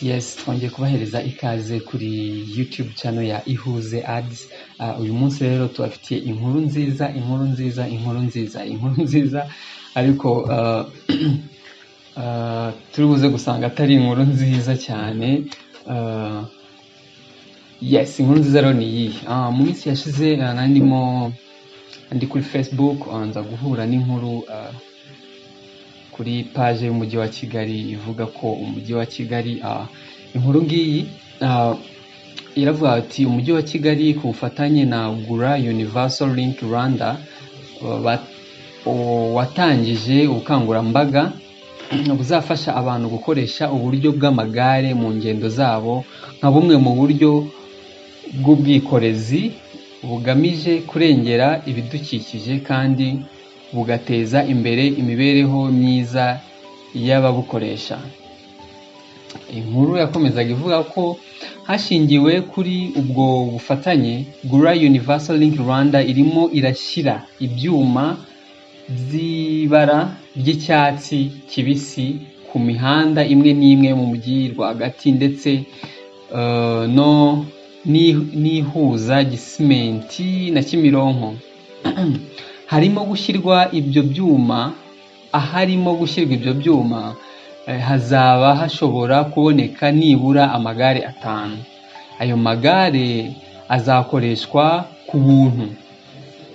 Yes, twongeye kubahereza ikaze kuri YouTube channel ya Ihuze Ads. Uyu munsi rero tubafitiye inkuru nziza ariko turi buze gusanga atari inkuru nziza cyane. Inkuru nziza rero ni iyi. Mu minsi yashize ndi kuri Facebook nza guhura n'inkuru kuri page y'umujyi wa Kigali ivuga ko umujyi wa Kigali inkuru ngiyi iravuga ati umujyi wa Kigali ku bufatanye na Gura Universal Link Rwanda watangije ubukangurambaga buzafasha abantu gukoresha uburyo bw'amagare mu ngendo zabo nka bumwe mu buryo bw'ubwikorezi bugamije kurengera ibidukikije kandi bugateza imbere imibereho myiza y'ababukoresha. Inkuru yakomezaga ivuga ko hashingiwe kuri ubwo bufatanye Gura Universal Link Rwanda irimo irashyira ibyuma by'ibara ry'icyatsi kibisi ku mihanda imwe n'imwe mu mujyi rwagati ndetse n'ihuza Gisimenti na Kimironko. Aharimo gushyirwa ibyo byuma hazaba hashobora kuboneka nibura amagare 5. Ayo magare azakoreshwa ku buntu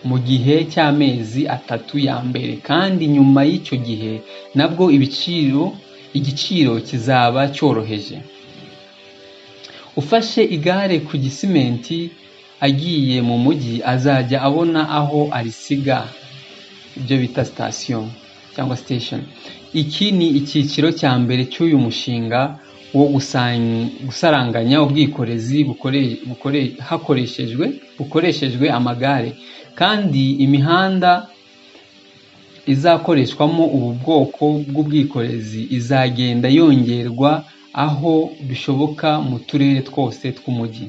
mu gihe cy'amezi 3 ya mbere, kandi nyuma y'icyo gihe nabwo igiciro kizaba cyoroheje. Ufashe igare ku Gisimenti agiye mu mujyi azajya abona aho arisiga, ibyo bita station cyangwa station. Iki ni icyiciro cya mbere cy'uyu mushinga wo gusaranganya ubwikorezi bukoreshejwe amagare, kandi imihanda izakoreshwamo ubu bwoko bw'ubwikorezi izagenda yongerwa aho bishoboka mu turere twose tw'umujyi.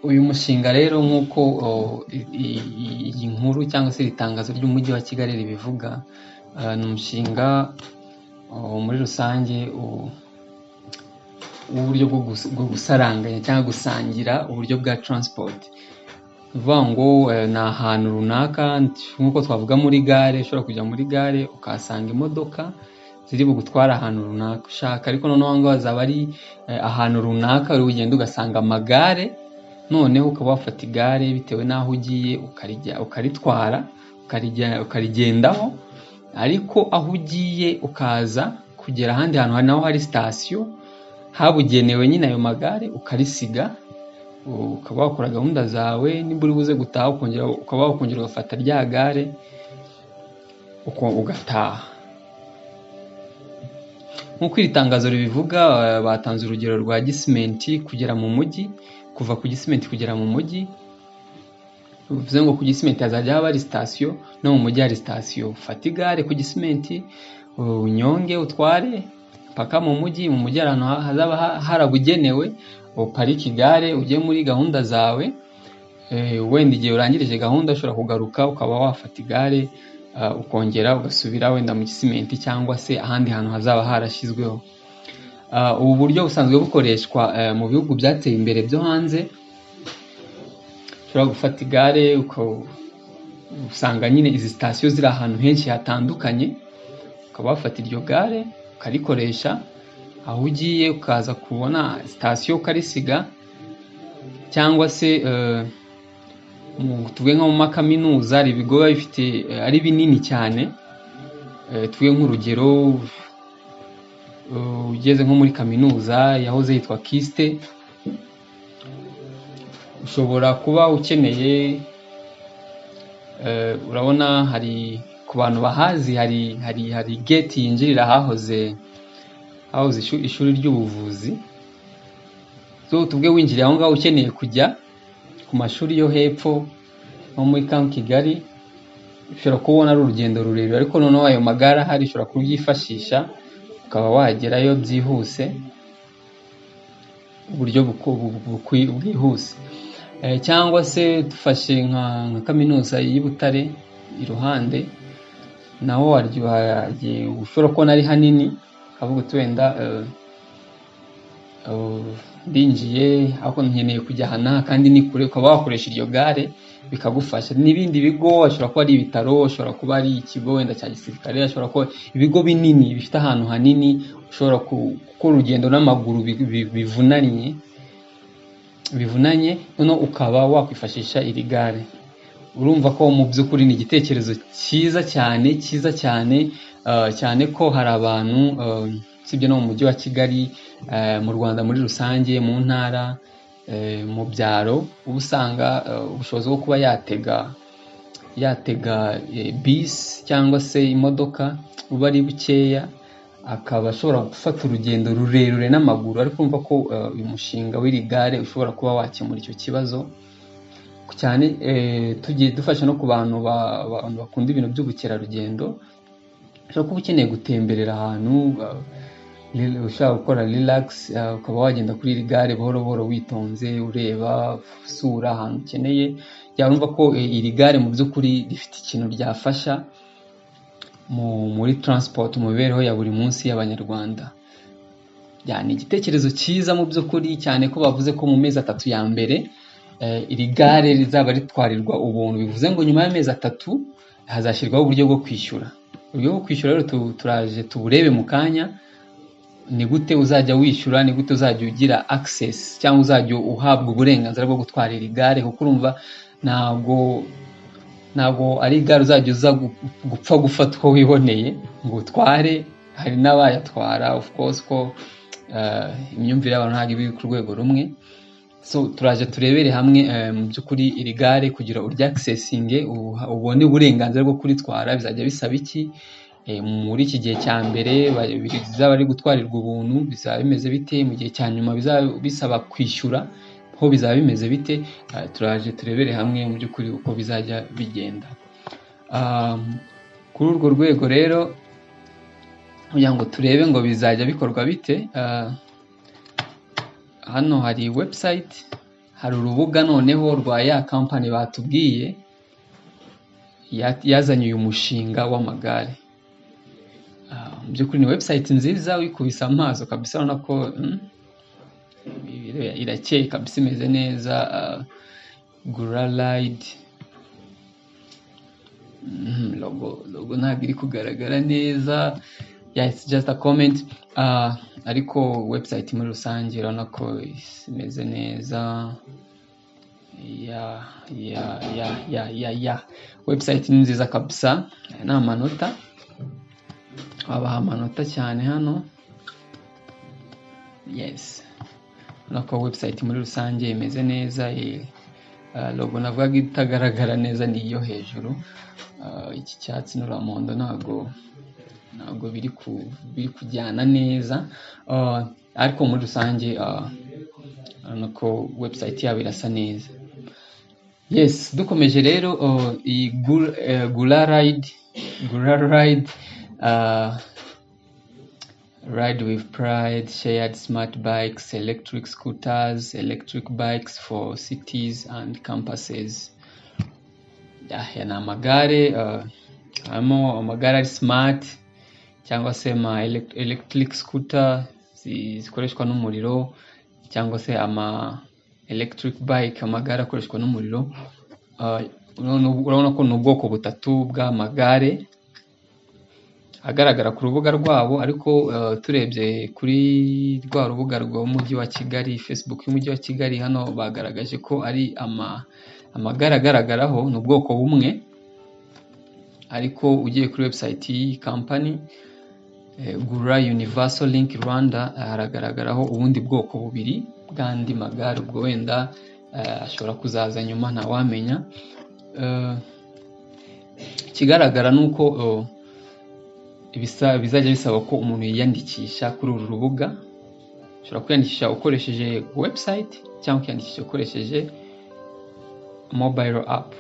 Uyu mushinga rero nk'uko iyi nkuru cyangwa se itangazo ry'umujyi wa Kigali ribivuga, ni umushinga muri rusange w'uburyo bwo gusaranganya cyangwa gusangira uburyo bwa transport. Bivuga ngo ni ahantu runaka nk'uko twavuga muri gare, ushobora kujya muri gare ukahasanga imodoka ziri bugutwara ahantu runaka ushaka, ariko noneho ngo hazaba ari ahantu runaka uri ugenda ugasanga amagare, noneho ukaba wafata igare bitewe n'aho ugiye ukaritwara ukarigendaho, ariko aho ugiye ukaza kugera ahandi hantu naho hari station habugenewe nyine ayo magare ukarisiga, ukaba wakora gahunda zawe. Nimba uri buze gutaha ukaba wakongera ugafata rya gare ugataha. Nk'uko iri tangazo ribivuga, batanze urugero rwa Gisimenti kugera mu mujyi, kuva ku Gisimenti kugera mu mujyi. Bivuze ngo ku Gisimenti hazajya haba ari station, no mu mujyi hari station. Ufata igare ku Gisimenti unyonge utware paka mu mujyi ahantu hazaba harabugenewe, uparike igare ujye muri gahunda zawe. Wenda igihe urangirije gahunda ushobora kugaruka ukaba wafata igare ukongera ugasubira wenda mu Gisimenti cyangwa se ahandi hantu hazaba harashyizweho. Ubu buryo busanzwe bukoreshwa mu bihugu byateye imbere byo hanze. Ushobora gufata igare usanga nyine izi station ziri ahantu henshi hatandukanye, ukaba wafata iryo gare ukarikoresha aho ugiye, ukaza kubona station ukarisiga, cyangwa se tuvuge nko mu makaminuza hari ibigo biba bifite ari binini cyane. Tuvuge nk'urugero, ugeze nko muri kaminuza yahoze yitwa Kiste, ushobora kuba ukeneye, urabona hari ku bantu bahazi hari gate yinjirira hahoze ishuri ry'ubuvuzi. So tuvuge winjiriye aho ngaho ukeneye kujya ku mashuri yo hepfo nko muri Camp Kigali, ushobora kubona ari urugendo rurerure, ariko noneho ayo magare ahari ushobora kubyifashisha ukaba wagerayo byihuse, uburyo bwihuse. Cyangwa se dufashe nka kaminuza y'i Butare iruhande, naho ushobora kubona ari hanini, ukavuga uti wenda ndinjiye ariko nkeneye kujya hana kandi ni kure, ukaba wakoresha iryo gare bikagufasha. N'ibindi bigo, ashobora kuba ari ibitaro, ashobora kuba ari ikigo wenda cya gisirikare, ashobora kuba ibigo binini bifite ahantu hanini ushobora gukora urugendo n'amaguru bivunanye, noneho ukaba wakwifashisha iri gare. Urumva ko mu by'ukuri ni igitekerezo cyiza cyane cyane ko hari abantu sibyo no mu mujyi wa Kigali, mu Rwanda muri rusange, mu ntara, mu byaro, uba usanga ubushobozi bwo kuba yatega bisi cyangwa se imodoka buba ari bukeya, akaba ashobora gufata urugendo rurerure n'amaguru. Ariko urumva ko uyu mushinga w'iri gare ushobora kuba wakemura icyo kibazo cyane, tugiye dufasha no ku bantu bakunda ibintu by'ubukerarugendo. Ushobora kuba ukeneye gutemberera ahantu, ushaka gukora relax, ukaba wagenda kuri iri gare buhoro buhoro witonze, ureba, usura ahantu ukeneye. Urumva ko iri gare mu by'ukuri rifite ikintu ryafasha muri transport, mu mibereho ya buri munsi y'Abanyarwanda. Ni igitekerezo cyiza mu by'ukuri, cyane ko bavuze ko mu mezi 3 ya mbere iri gare rizaba ritwarirwa ubuntu. Bivuze ngo nyuma y'amezi 3 hazashyirwaho uburyo bwo kwishyura. Uburyo bwo kwishyura rero turaje tuburebe mu kanya. Ni gute uzajya wishyura, ni gute uzajya ugira access cyangwa uzajya uhabwa uburenganzira bwo gutwara iri gare, kuko urumva ntabwo ari igare uzajya uza gupfa gufata uko wiboneye ngo utware. Hari n'abayatwara of course ko imyumvire y'abantu ntabwo ibi ku rwego rumwe. So turaje turebere hamwe mu by'ukuri iri gare kugira urya accessinge, ubone uburenganzira bwo kuritwara bizajya bisaba iki. Muri iki gihe cya mbere bizaba ari gutwarirwa ubuntu, bizaba bimeze bite? Mu gihe cya nyuma bizaba bisaba kwishyura, ho bizaba bimeze bite? Turaje turebere hamwe mu by'ukuri uko bizajya bigenda. Kuri urwo rwego rero kugira ngo turebe ngo bizajya bikorwa bite, hano hari website, hari urubuga noneho rwa ya company batubwiye yazanye uyu mushinga w'amagare. Mu by'ukuri ni website nziza, wikubisa amaso kabisa urabona ko irakeye kabisa, imeze neza. Guraride logo ntabwo iri kugaragara neza. It's just a comment, ariko website muri rusange urabona ko imeze neza. Website ni nziza kabisa. Ni amanota, wabaha amanota cyane hano. Yes, urabona ko website muri rusange imeze neza. Logo navuga itagaragara neza ni iyo hejuru. Iki cyatsi n'uramuhondo ntabwo biri kujyana neza, ariko muri rusange urabona ko website yabo irasa neza. Yes, dukomeje rero iyi Guraride Ride with Pride, shared smart bikes, electric scooters, electric bikes for cities and campuses. Ni amagare, harimo amagare ari smart cyangwa se ama electric scooter zikoreshwa n'umuriro, cyangwa se ama electric bike, amagare akoreshwa n'umuriro. Urabona ko ni ubwoko butatu bw'amagare agaragara ku rubuga rwabo, ariko turebye kuri rwa rubuga rw'umujyi wa Kigali, Facebook y'umujyi wa Kigali, hano bagaragaje ko ari amagare agaragaraho ni ubwoko bumwe, ariko ugiye kuri website y'iyi company Gura Universal Link Rwanda haragaragaraho ubundi bwoko bubiri bw'andi magare. Ubwo wenda ashobora kuzaza nyuma ntawamenya. Ikigaragara ni uko bizajya bisaba ko umuntu yiyandikisha kuri uru rubuga. Ushobora kwiyandikisha ukoresheje website cyangwa ukiyandikisha ukoresheje mobile app.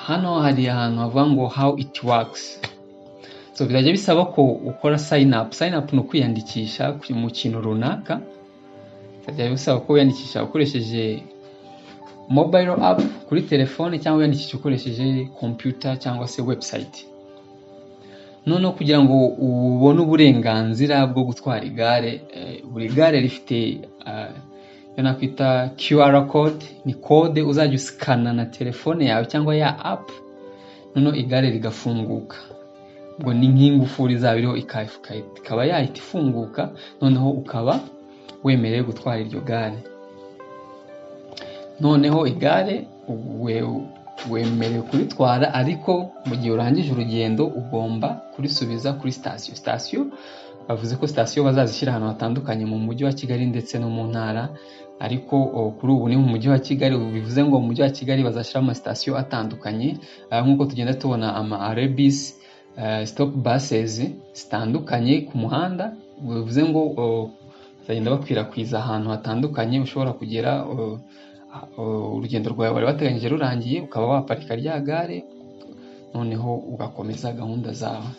Hano hari ahantu havuga ngo how it works. So bizajya bisaba ko ukora sign up. Sign up ni ukwiyandikisha mu kintu runaka. Bizajya bisaba ko wiyandikisha ukoresheje mobile app kuri telefone, cyangwa wiyandikisha ukoresheje computer cyangwa se website. noneho kugira ngo ubone uburenganzira bwo gutwara igare, buri gare rifite iyo nakwita QR code, ni code uzajya usikana na telefone yawe cyangwa ya app, noneho igare rigafunguka. Ubwo ni nk'ingufuri izaba iriho ikaba yahita ifunguka, noneho ukaba wemerewe gutwara iryo gare. Noneho igare wemerewe kuritwara, ariko mu gihe urangije urugendo ugomba kurisubiza kuri sitasiyo. Bavuze ko sitasiyo bazazishyira ahantu hatandukanye mu mujyi wa Kigali ndetse no mu ntara, ariko kuri ubu ni mu mujyi wa Kigali. Bivuze ngo mu mujyi wa Kigali bazashyiraho amasitasiyo atandukanye, nk'uko tugenda tubona arebisi stop buses zitandukanye ku muhanda. Bivuze ngo bazagenda bakwirakwiza ahantu hatandukanye ushobora kugera, urugendo rwawe wari wateganyije rurangiye ukaba waparika rya gare, noneho ugakomeza gahunda zawe.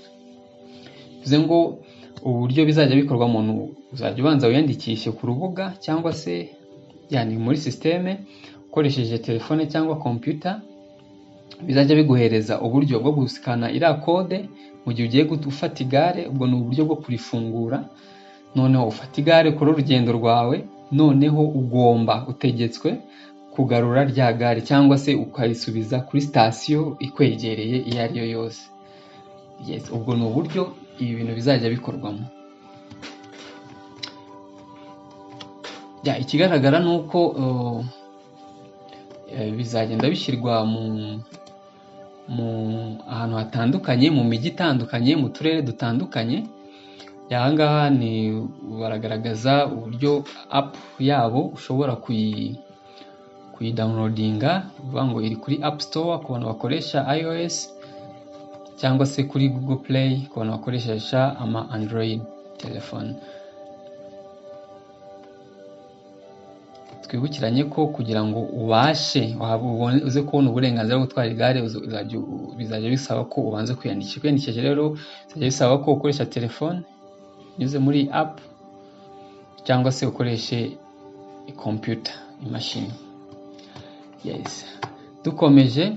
Bivuze ngo uburyo bizajya bikorwa, umuntu uzajya ubanza wiyandikishe ku rubuga cyangwa se yani muri systeme ukoresheje telefone cyangwa computer, bizajya biguhereza uburyo bwo gusikana iriya code mu gihe ugiye gufata igare. Ubwo ni uburyo bwo kurifungura, noneho ufata igare kuri urugendo rwawe, noneho utegetswe kugarura rya gare cyangwa se ukayisubiza kuri sitasiyo ikwegereye iyo ari yo yose. Yes, ubwo ni uburyo ibi bintu bizajya bikorwamo. Ikigaragara ni uko bizagenda bishyirwa mu ahantu hatandukanye, mu mijyi itandukanye, mu turere dutandukanye. Aha ngaha ni baragaragaza uburyo app yabo ushobora kuyidownloadinga, bivuga ngo iri kuri App Store ku bantu bakoresha iOS, cyangwa se kuri Google Play ku bantu bakoresha ama Android telefone. Twibukiranye ko kugira ngo uze kubona uburenganzira bwo gutwara igare, bizajya bisaba ko ubanza kwiyandikisha. Kwiyandikisha rero bizajya bisaba ko ukoresha telefone unyuze muri app, cyangwa se ukoreshe computer, imashini. Yes, dukomeje,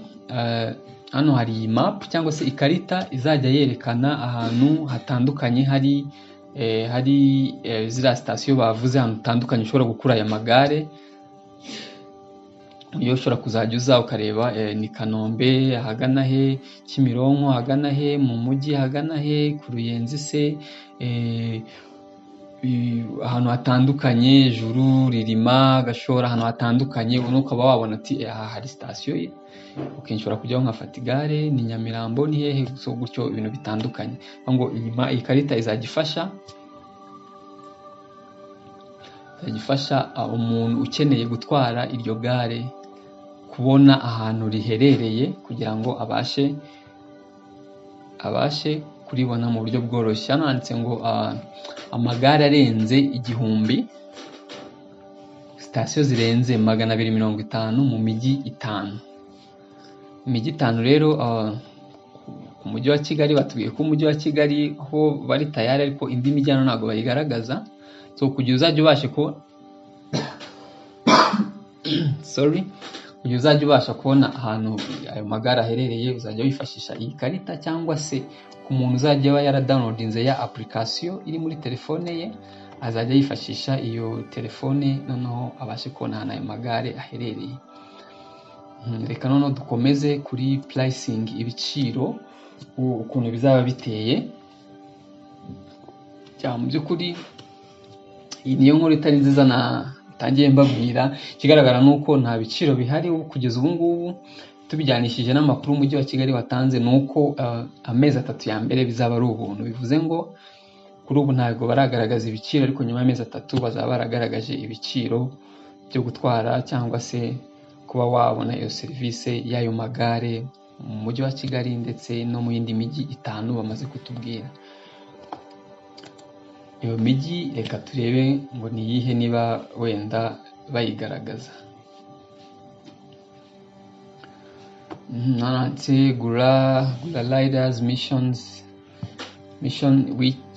hano hari iyi map cyangwa se ikarita izajya yerekana ahantu hatandukanye hari ziriya sitasiyo bavuze, ahantu hatandukanye ushobora gukura aya magare. Iyo ushobora kuzajya uza ukareba ni Kanombe ahagana he, Kimironko ahagana he, mu mujyi ahagana he, ku Ruyenzi se, ahantu hatandukanye, Juru, Ririma, Gashora, ahantu hatandukanye. Ukaba wabona ati aha hari sitasiyo ye, ukinshobora kujyaho nkafata igare. Ni Nyamirambo, ni hehe, gutyo ibintu bitandukanye. Ngo iyi karita izajya ifasha umuntu ukeneye gutwara iryo gare kubona ahantu riherereye, kugira ngo abashe kuribona mu buryo bworoshye. Hano handitse ngo amagare arenze 1000, sitasiyo zirenze 250 mu mijyi 5. Imijyi 5 rero, ku mujyi wa Kigali batubwiye ko umujyi wa Kigali ho bari tayari, ariko indi mijyi hano ntabwo bayigaragaza. So kugira uzajya ubashe kugira uzajya ubasha kubona ahantu ayo magare aherereye, uzajya wifashisha iyi karita, cyangwa se ku muntu uzajya aba yaradownloadinze ya application iri muri telefone ye, azajya yifashisha iyo telefone, noneho abashe kubona ahantu ayo magare aherereye. Reka noneho dukomeze kuri pricing, ibiciro ukuntu bizaba biteye. Mu by'ukuri iyi niyo nkuru itari nziza natangiye mbabwira. Ikigaragara nuko nta biciro bihari kugeza ubu ngubu, tubijyanishije n'amakuru umujyi wa Kigali watanze, nuko amezi 3 ya mbere bizaba ari ubuntu. Bivuze ngo kuri ubu ntabwo baragaragaza ibiciro, ariko nyuma y'amezi 3 bazaba baragaragaje ibiciro byo gutwara cyangwa se kuba wabona iyo serivisi y'ayo magare mu mujyi wa Kigali ndetse no mu yindi mijyi 5 bamaze kutubwira. Iyo mijyi reka turebe ngo ni iyihe, niba wenda bayigaragaza. Nanatse Gura Riders mission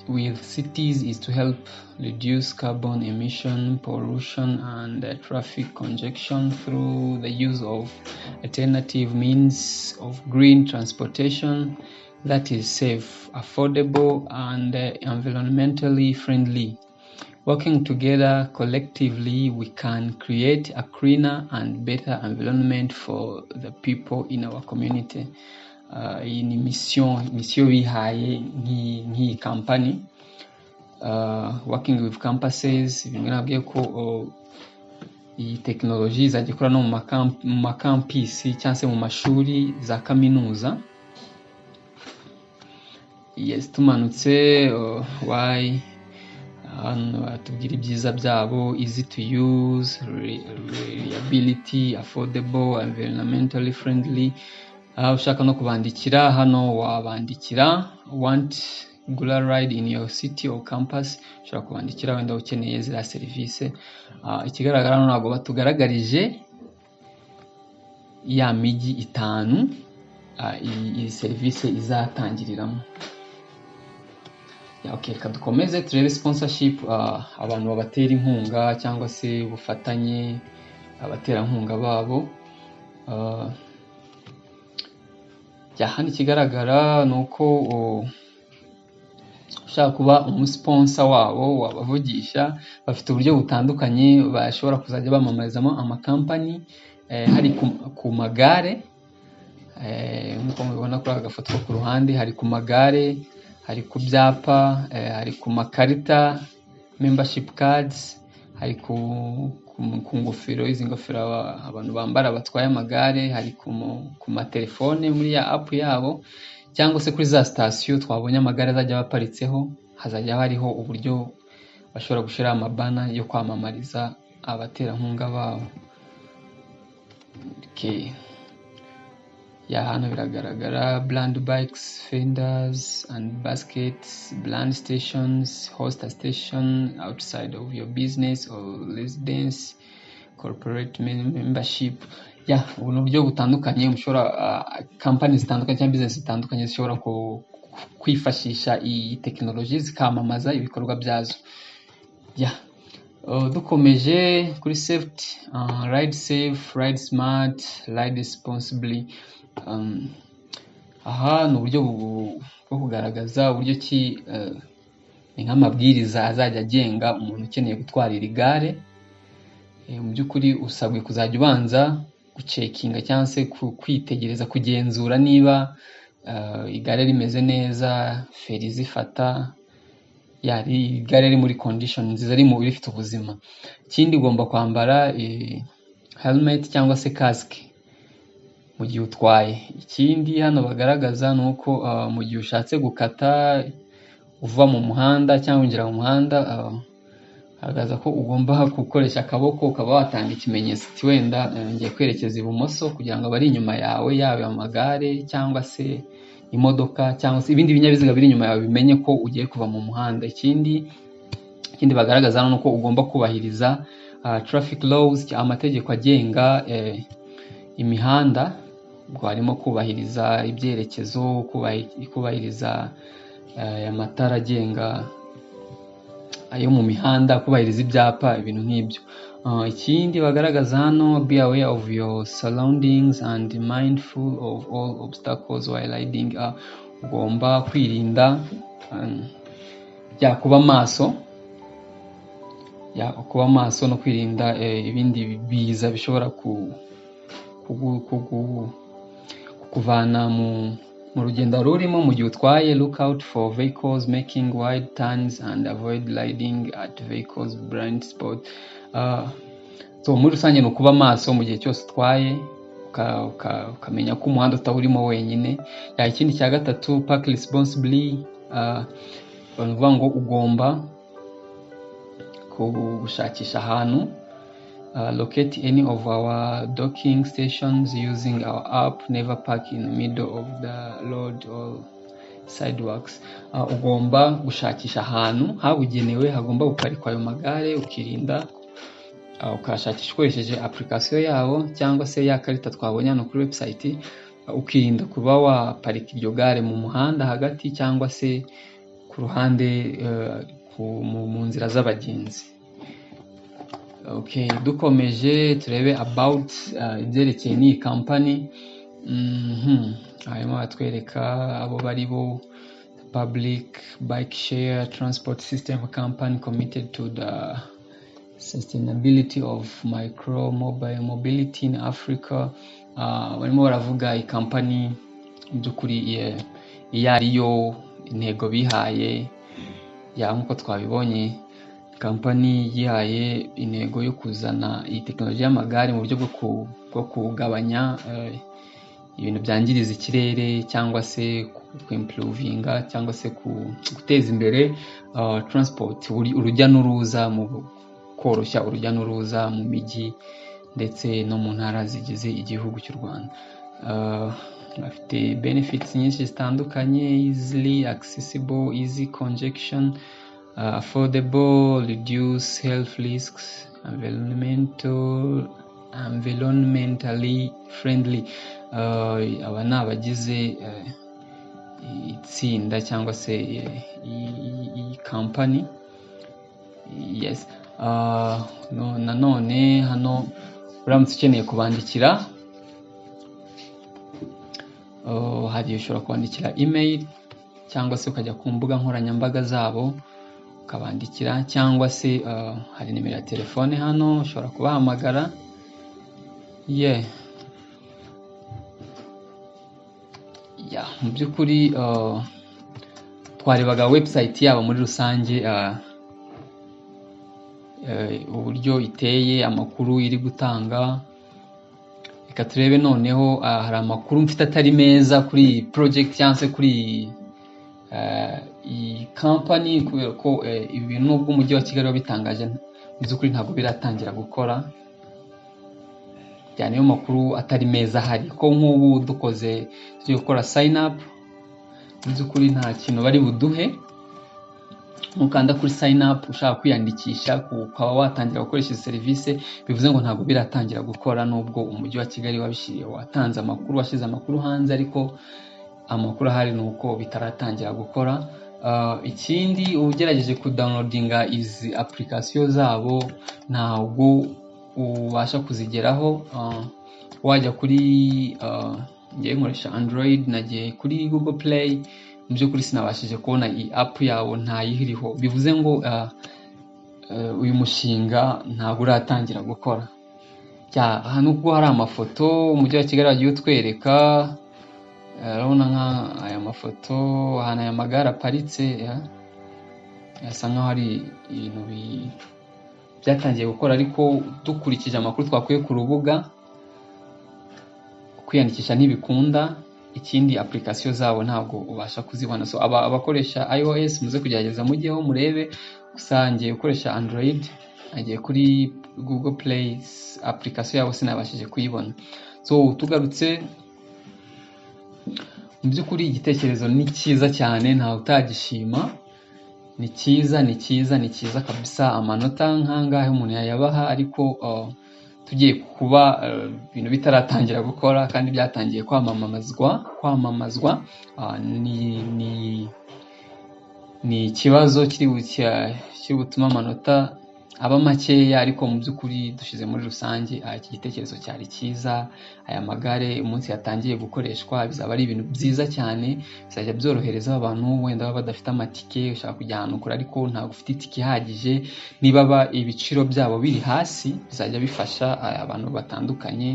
with cities is to help reduce carbon emission, pollution and traffic congestion through the use of alternative means of green transportation. that is safe, affordable, and environmentally friendly. Working together collectively, we can create a cleaner and better environment for the people in our community. Iyi ni mission bihaye nk'iyi company, working with campuses. Bimwe nabwiye ko iyi technology izajya ikora no mu makampisi cyangwa se mu mashuri za kaminuza. Yes, tumanutse why hano batubwira ibyiza byabo: easy to use, reliability, affordable, environmentally friendly. Ushaka no kubandikira hano wabandikira. Want Gula ride in your city or campus, ushobora kubandikira wenda ukeneye ziriya serivisi. Ikigaragara hano ntabwo batugaragarije ya mijyi itanu iyi serivisi izatangiriramo. Okay, dukomeze turebe sponsorship, abantu babatera inkunga cyangwa se ubufatanye, abaterankunga babo. Hano ikigaragara ni uko ushaka kuba umusponsor wabo wabavugisha, bafite uburyo butandukanye bashobora kuzajya bamamarizamo amakampani. Hari ku magare, nk'uko mubibona kuri aka gafoto ko ku ruhande, hari ku magare, hari ku byapa, hari ku makarita membership cards, hari ku ngofero, izi ngofero abantu bambara batwaye amagare, hari ku matelefone muri ya app yabo, cyangwa se kuri za station twabonye amagare azajya baparitseho, hazajya hariho uburyo bashobora gushyira amabana yo kwamamariza abaterankunga babo. Okay. Hano biragaragara brand bikes, fenders and baskets, brand stations, host a station outside of your business or residence, corporate membership. Ubu ni uburyo butandukanye mushobora companies zitandukanye cyangwa business zitandukanye zishobora kwifashisha iyi technology zikamamaza ibikorwa byazo. Dukomeje kuri safety, ride safe, ride smart, ride responsibly. Aha ni uburyo bwo kugaragaza uburyo ki ni nk'amabwiriza azajya agenga umuntu ukeneye gutwara iri gare. Mu by'ukuri usabwe kuzajya ubanza gucekinga cyangwa se kwitegereza, kugenzura niba igare rimeze neza, feri zifata, igare riri muri condition nziza, rifite ubuzima. Ikindi ugomba kwambara helmet cyangwa se casque mu gihe utwaye. Ikindi hano bagaragaza ni uko mu gihe ushatse gukata uva mu muhanda cyangwa winjira mu muhanda, hagaragaza ko ugomba gukoresha akaboko, ukaba watanga ikimenyetso ati wenda ngiye kwerekeza ibumoso, kugira ngo abari inyuma yawe, yaba amagare cyangwa se imodoka cyangwa se ibindi binyabiziga biri inyuma yawe, bimenye ko ugiye kuva mu muhanda. Ikindi bagaragaza ni uko ugomba kubahiriza traffic laws, amategeko agenga imihanda. Ubwo harimo kubahiriza ibyerekezo, kubahiriza amatara agenga ayo mu mihanda, kubahiriza ibyapa, ibintu nk'ibyo. Ikindi bagaragaza hano, be aware of your surroundings and mindful of all obstacles while riding. Ugomba kwirinda kuba maso no kwirinda ibindi biza bishobora kukuvana mu rugendo rurimo mu gihe utwaye. Look out for vehicles making wide turns and avoid riding at vehicles blind spot. Muri rusange ni ukuba maso mu gihe cyose utwaye, ukamenya ko umuhanda utawurimo wenyine. Ikindi cya gatatu, park responsibly. Bavuga ngo ugomba gushakisha ahantu, locate any of our docking stations using our app, never park in the middle of the road or sidewalks. Ugomba gushakisha ahantu habugenewe hagomba guparikwa ayo magare, ukirinda ukashakisha ukoresheje application yabo cyangwa se ya karita twabonye hano kuri website, ukirinda kuba waparika iryo gare mu muhanda hagati cyangwa se ku ruhande mu nzira z'abagenzi. Okay, dukomeje turebe about ibyerekeye n'iyi company. Harimo batwereka abo bari bo public bike share transport system company committed to the sustainability of micro mobile mobility in Africa. Barimo baravuga ikampani by'ukuri iyo ariyo intego bihaye nk'uko twabibonye kampani yihaye intego yo kuzana iyi tekinoloji y'amagare mu buryo bwo kugabanya ibintu byangiriza ikirere cyangwa se kuimprovinga cyangwa se guteza imbere transport urujya n'uruza mu koroshya urujya n'uruza mu mijyi ndetse no mu ntara zigize igihugu cy'u Rwanda. Bafite benefits nyinshi zitandukanye: easily accessible, easy congestion, affordable, reduce health risks, environmentally friendly. Aba ni abagize itsinda cyangwa se iyi company. Yes. Nanone hano uramutse ukeneye kubandikira hari ushobora kwandikira email cyangwa se ukajya ku mbuga nkoranyambaga zabo ukabandikira, cyangwa se hari nimero ya telefone hano ushobora kubahamagara. Mu by'ukuri twarebaga website yabo muri rusange uburyo iteye, amakuru iri gutanga. Reka turebe noneho, hari amakuru mfite atari meza kuri iyi project cyangwa se kuri iyi company, kubera ko ibi bintu nubwo umujyi wa Kigali wabitangaje mu by'ukuri ntabwo biratangira gukora. Niyo makuru atari meza ahari, ko nk'ubu dukoze tugiye gukora sign up mu by'ukuri nta kintu bari buduhe. Mukanda kuri sign up ushaka kwiyandikisha ukaba watangira gukoresha serivisi, bivuze ngo ntabwo biratangira gukora nubwo umujyi wa Kigali wabishiriye, watanze amakuru, washyize amakuru hanze, ariko amakuru ahari ni uko bitaratangira gukora. Ikindi ugerageje kudownloadinga izi application zabo ntabwo ubasha kuzigeraho. Wajya kuri ngiye nkoresha Android, nagiye kuri Google Play, mu by'ukuri sinabashije kubona iyi app yabo, ntayiriho. Bivuze ngo uyu mushinga ntabwo uratangira gukora. Nubwo hari amafoto umujyi wa Kigali wagiye utwereka, urabona aya mafoto ahantu aya magare aparitse, asa nkaho hari ibintu byatangiye gukora, ariko dukurikije amakuru twakuye ku rubuga, kwiyandikisha ntibikunda. Ikindi application zabo ntabwo ubasha kuzibona. So abakoresha iOS muze kugerageza mujyeho murebe, gusa ngiye gukoresha Android, nagiye kuri Google Play, application yabo sinabashije kuyibona. So tugarutse, mu by'ukuri igitekerezo ni cyiza cyane, ntawe utagishima. Ni cyiza kabisa. Amanota nkangahe umuntu yayabaha, ariko tugiye kuba ibintu bitaratangira gukora kandi byatangiye kwamamazwa, ni ikibazo kiri butuma amanota aba makeya, ariko mu by'ukuri dushize muri rusange iki gitekerezo cyari cyiza. Aya magare umunsi yatangiye gukoreshwa bizaba ari ibintu byiza cyane, bizajya byorohereza abantu wenda baba badafite amatike, ushaka kujya ahantu kure ariko ntabwo ufite itike ihagije. Niba ibiciro byabo biri hasi, bizajya bifasha abantu batandukanye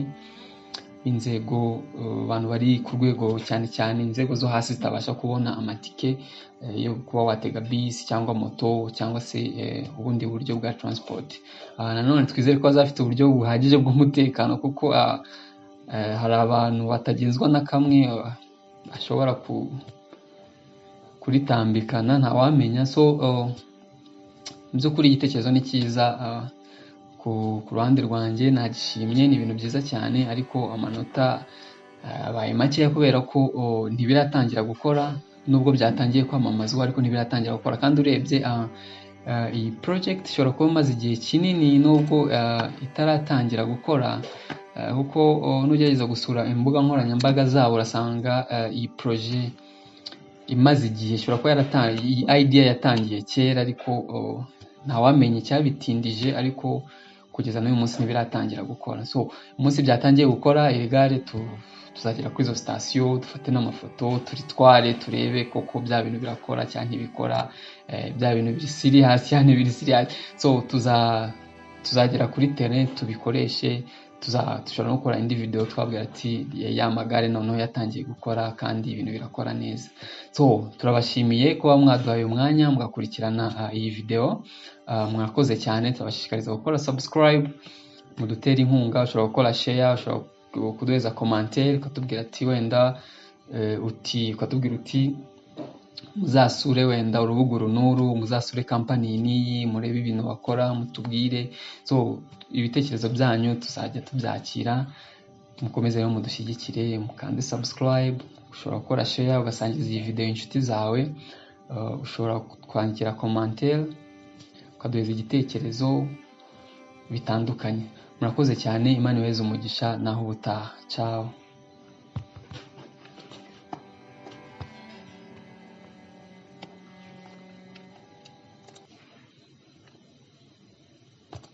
b'inzego, abantu bari ku rwego cyane inzego zo hasi zitabasha kubona amatike yo kuba watega bisi cyangwa moto cyangwa se ubundi buryo bwa transport. Nanone twizere ko bazafite uburyo buhagije bw'umutekano, kuko hari abantu batagenzwa na kamwe bashobora kuritambikana, ntawamenya. So mu by'ukuri igitekerezo ni cyiza. Ku ruhande rwanjye nagishimye, ni ibintu byiza cyane, ariko amanota abaye makeya kubera ko ntibiratangira gukora. Nubwo byatangiye kwamamazwa ariko ntibiratangira gukora. Kandi urebye iyi project ishobora kuba imaze igihe kinini nubwo itaratangira gukora, kuko nugerageza gusura imbuga nkoranyambaga zabo urasanga iyi projet imaze igihe. Ishobora kuba iyi idea yatangiye kera, ariko ntawamenye icyabitindije. Ariko kugeza n'uyu munsi ntibiratangira gukora. So umunsi byatangiye gukora iri gare tuzagera kuri izo sitasiyo dufate n'amafoto turitware turebe koko bya bintu birakora cyangwa ntibikora, bya bintu biri serious cyangwa ntibiri serious. So tuzagera kuri terrain tubikoreshe, dushobora no gukora indi video twabwira ati ya magare noneho yatangiye gukora kandi ibintu birakora neza. So turabashimiye kuba mwaduhaye umwanya mugakurikirana iyi video. Mwakoze cyane, turabashishikariza gukora subscribe, mudutera inkunga, ushobora gukora share, ushobora kuduheza commentaire ukatubwira ati wenda ukatubwira uti muzasure wenda urubuga runuru, muzasure company niyi, murebe ibintu bakora, mutubwire. So ibitekerezo byanyu tuzajya tubyakira, mukomeze rero mudushyigikire, mukande subscribe, ushobora gukora share ugasangiza iyi video inshuti zawe, ushobora kwandikira commentaire ukaduheza igitekerezo bitandukanye. Murakoze cyane, Imana ibaheze umugisha naho ubutaha. Ciao.